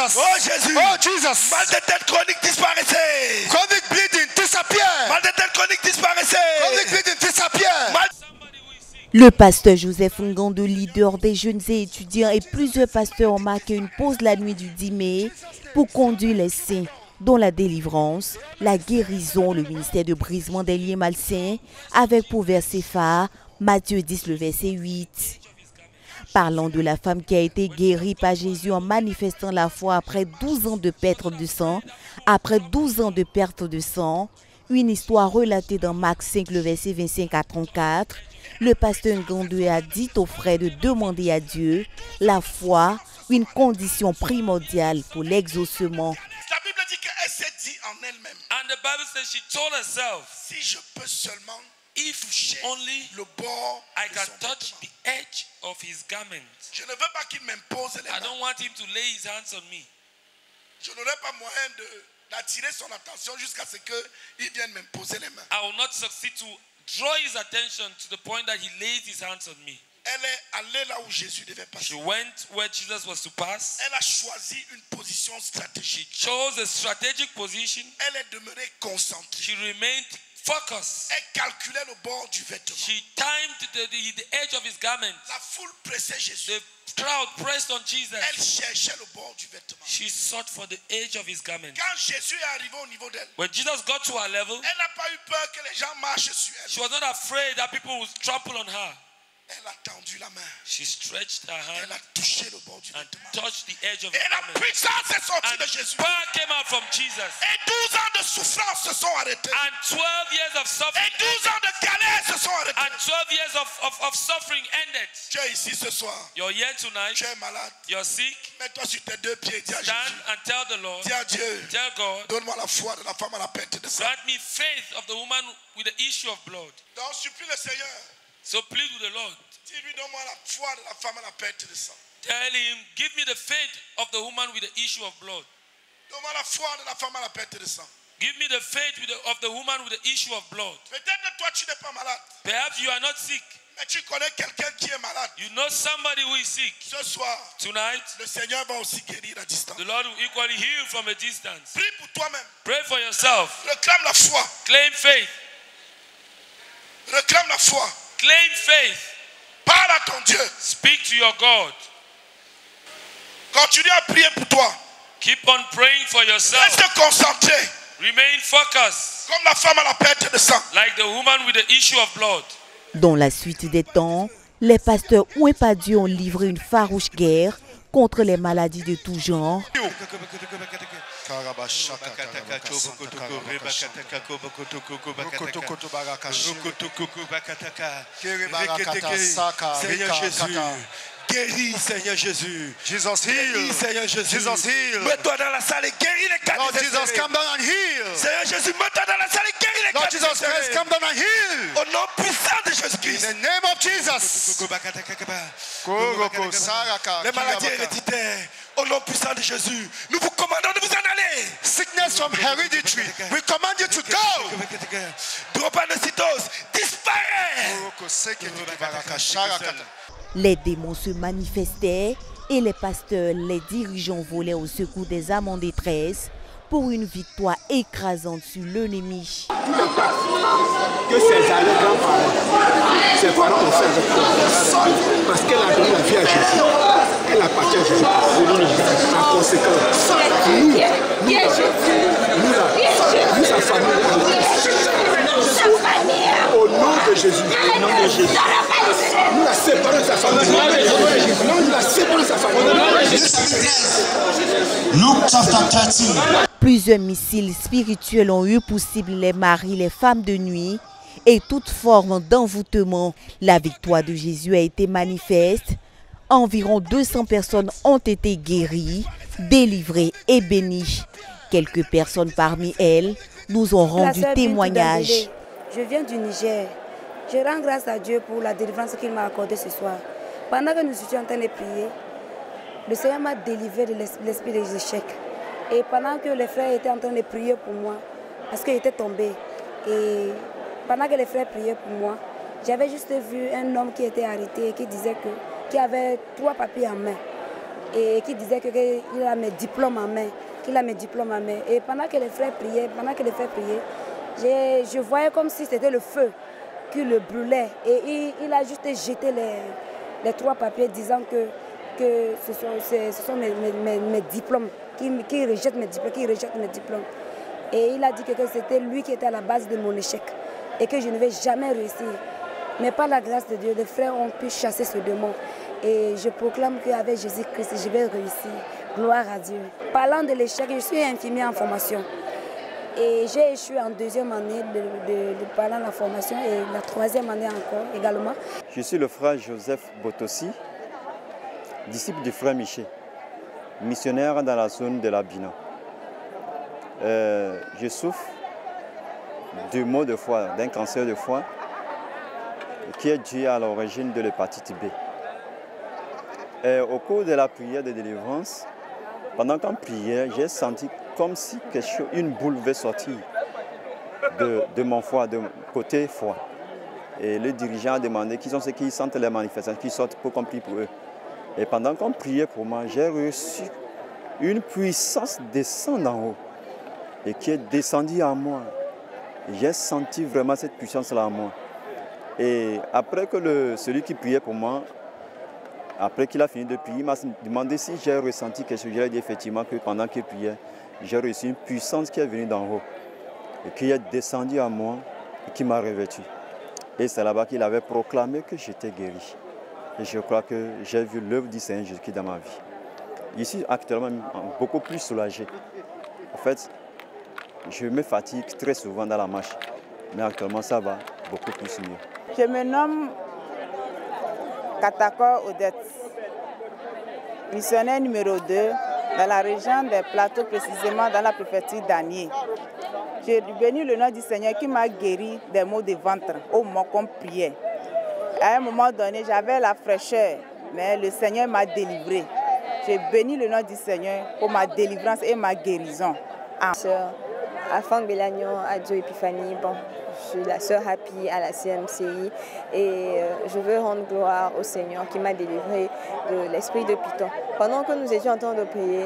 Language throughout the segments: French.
Jesus. Oh Jésus. Oh Jesus. Mal de tête chronique disparaissez. Chronic bleeding disappear. Mal de tête chronique disparaissez. Chronic bleeding disappear. Le pasteur Joseph Ngando, leader des jeunes et étudiants, et plusieurs pasteurs ont marqué une pause la nuit du 10 mai pour conduire les saints dans la délivrance, la guérison, le ministère de brisement des liens malsains, avec pour verset phare Matthieu 10, le verset 8. Parlant de la femme qui a été guérie par Jésus en manifestant la foi après 12 ans de perte de sang, une histoire relatée dans Marc 5, le verset 25 à 34, le pasteur Ngando a dit aux frères de demander à Dieu la foi, une condition primordiale pour l'exaucement. La Bible dit qu'elle s'est dit en elle-même. And the Bible says she told herself, Si je peux seulement if toucher only le bord I de can son touch vêtement. the edge of his garment. Je ne veux pas qu'il m'impose les I mains. don't want him to lay his hands on me. Je n'aurai pas moyen d'attirer son attention jusqu'à ce qu'il vienne m'imposer les mains. I will not succeed to draw his attention to the point that he lays his hands on me. Elle est allée là où Jésus devait passer. She went where Jesus was to pass. Elle a choisi une position stratégique. She chose a strategic position. Elle est demeurée concentrée. She remained focused. Elle calculait le bord du vêtement. She timed the edge of his garment. La foule pressait Jésus. The crowd pressed on Jesus. Elle cherchait le bord du vêtement. She sought for the edge of his garment. Quand Jésus est arrivé au niveau d'elle, When Jesus got to her level, elle n'a pas eu peur que les gens marchent sur elle. she was not afraid that people would trample on her. Elle a tendu la main. She stretched her Elle hand a touché le bord du and vêtement. touched the edge of Et his la garment. puissance est sortie And de Jésus. power came out from Jesus. Et 12 ans de souffrance se sont arrêtés. And 12 years of suffering Et 12 ans de galère se sont arrêtés. and 12 years of suffering ended. Tu es ici ce soir. You're here tonight. Tu es malade. You're sick. Mets-toi sur tes deux pieds. Dis à Stand Jésus. and tell the Lord. Dis à Dieu. Tell God. Donne-moi la foi de la femme à la perte de sang. Grant me faith of the woman with the issue of blood. Donc supplie le Seigneur. So plead with the Lord. Dis-lui, donne-moi la foi de la femme à la perte de sang. Tell him, give me the faith of the woman with the issue of blood. Donne-moi la foi de la femme à la perte de sang. Give me the faith of the woman with the issue of blood. Peut-être que toi tu n'es pas malade. Perhaps you are not sick. Mais tu connais quelqu'un qui est malade. You know somebody who is sick. Ce soir, Tonight, le Seigneur va aussi guérir à distance. the Lord will equally heal from a distance. Prie pour toi-même. Pray for yourself. Réclame la foi. Claim faith. Réclame la foi. Claim faith. Parle à ton Dieu. Speak to your God. Continue à prier pour toi. Keep on praying for yourself. Reste concentré. Remain focused. Comme la femme à la perte de sang. Like the woman with the issue of blood. Dans la suite des temps, les pasteurs oué pas Dieu ont livré une farouche guerre contre les maladies de tout genre. Seigneur Jésus. Guéris, Seigneur Jésus. Jesus Guéris, heal. Seigneur Jésus. Jesus heal. Mets-toi dans la salle et guéris les cas Lord Jesus, désespérés. come down and heal. Seigneur Jésus, mets-toi dans la salle et guéris les Lord cas Jesus Christ, désespérés. come down and heal. Au nom puissant de In Jésus-Christ. the name of Jesus. Les maladies héréditaires, au nom puissant de Jésus, nous vous commandons de vous en aller. Sickness from hereditary, we command you to go. Drépanocytose, disparaît. Les démons se manifestaient et les pasteurs, les dirigeants volaient au secours des âmes en détresse pour une victoire écrasante sur l'ennemi. Que ses grands-parents, ses parents ont fait avec toi. Parce qu'elle a donné la vie à Jésus. Elle appartient à Jésus. En conséquence, nous sa famille, au nom de Jésus, nous la séparons de sa famille. Nous la séparons de sa famille. Luke chapter 13. Plusieurs missiles spirituels ont eu pour cible les maris, les femmes de nuit et toute forme d'envoûtement. La victoire de Jésus a été manifeste. Environ 200 personnes ont été guéries, délivrées et bénies. Quelques personnes parmi elles nous ont rendu témoignage. Je viens du Niger. Je rends grâce à Dieu pour la délivrance qu'il m'a accordée ce soir. Pendant que nous étions en train de prier, le Seigneur m'a délivré de l'esprit des échecs. Et pendant que les frères étaient en train de prier pour moi, parce qu'ils étaient tombés, et pendant que les frères priaient pour moi, j'avais juste vu un homme qui était arrêté et qui disait qui avait 3 papiers en main. et qui disait qu'il a mes diplômes en main, Et pendant que les frères priaient, je voyais comme si c'était le feu qui le brûlait. Et il a juste jeté les 3 papiers disant que ce sont mes diplômes, qui rejette mes diplômes. Et il a dit que c'était lui qui était à la base de mon échec et que je ne vais jamais réussir. Mais par la grâce de Dieu, les frères ont pu chasser ce démon. Et je proclame qu'avec Jésus-Christ, je vais réussir. Gloire à Dieu. Parlant de l'échec, je suis infirmier en formation. Et j'ai échoué en 2e année pendant la formation et la 3e année encore également. Je suis le frère Joseph Botossi, disciple du frère Miché, missionnaire dans la zone de la Bina. Je souffre de maux de foie, d'un cancer de foie qui est dû à l'origine de l'hépatite B. Au cours de la prière de délivrance, pendant qu'on priait, j'ai senti comme si une boule veut sortir de mon foie, de côté foie. Et le dirigeant a demandé qui sont ceux qui sentent les manifestations, qui sortent pour qu'on prie pour eux. Et pendant qu'on priait pour moi, j'ai reçu une puissance descendre en haut et qui est descendue en moi. J'ai senti vraiment cette puissance-là en moi. Et après que celui qui priait pour moi, après qu'il a fini de prier, il m'a demandé si j'ai ressenti quelque chose. J'ai dit effectivement que pendant qu'il priait, j'ai reçu une puissance qui est venue d'en haut et qui est descendue en moi et qui m'a revêtu. Et c'est là-bas qu'il avait proclamé que j'étais guéri. Et je crois que j'ai vu l'œuvre du Seigneur Jésus dans ma vie. Ici, actuellement, beaucoup plus soulagé. En fait, je me fatigue très souvent dans la marche. Mais actuellement, ça va beaucoup plus mieux. Je me nomme Katako Odette, missionnaire numéro 2 dans la région des Plateaux, précisément dans la préfecture d'Anié. J'ai béni le nom du Seigneur qui m'a guéri des maux de ventre au moment qu'on priait. À un moment donné, j'avais la fraîcheur, mais le Seigneur m'a délivré. J'ai béni le nom du Seigneur pour ma délivrance et ma guérison. Sœur Afang Belagnon, Adjo Epiphanie, je suis la sœur Happy à la CMCI et je veux rendre gloire au Seigneur qui m'a délivré de l'esprit de Python. Pendant que nous étions en train de prier,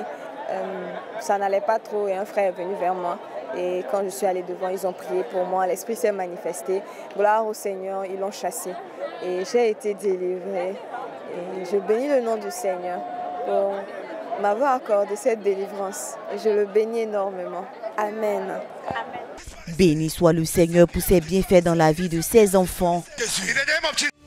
ça n'allait pas trop et un frère est venu vers moi. Et quand je suis allée devant, ils ont prié pour moi, l'esprit s'est manifesté. Gloire au Seigneur, ils l'ont chassé. Et j'ai été délivrée. Et je bénis le nom du Seigneur pour m'avoir accordé cette délivrance. Et je le bénis énormément. Amen. Béni soit le Seigneur pour ses bienfaits dans la vie de ses enfants. In the name of Jesus.